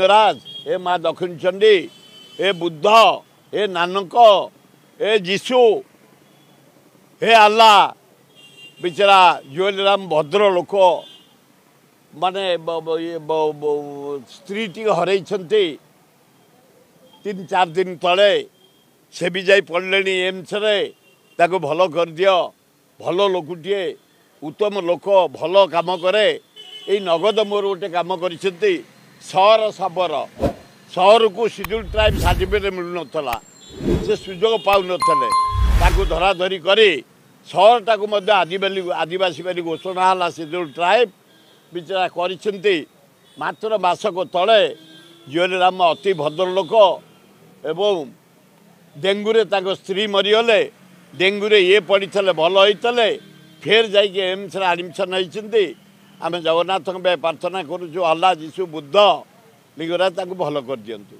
लिंगराज ए माँ दक्षिण चंडी ए बुद्ध ए नानक ए जीशु हे आल्ला बिचारा जुएलराम भद्र लोक माने स्त्री टी हर 3-4 दिन तले से भी जाई पड़े एम्स रे ताको भल कर दियो भल लोकटे उत्तम लोक भल काम करे ये नगद मोर गोटे कम कर सहर साबर सहर को शेड्यूल ट्राइब सर्टिफिकेट मिलू ना से सुजोग पाऊ ना धराधरी कर सहर टाक आदिवासी बाली घोषणा है शेड्यूल ट्राइब बिचारा कर मात्र मासक तले जुएलराम अति भद्र लोक एवं डेंगूरे स्त्री मरीगले डेंगूरे ये पड़ी भल होते फेर जाइए एम्स आडमिशन होती आम जगन्नाथ प्रार्थना करुचु अल्लाह जीशु बुद्ध लिंगराज भल कर दियंतु।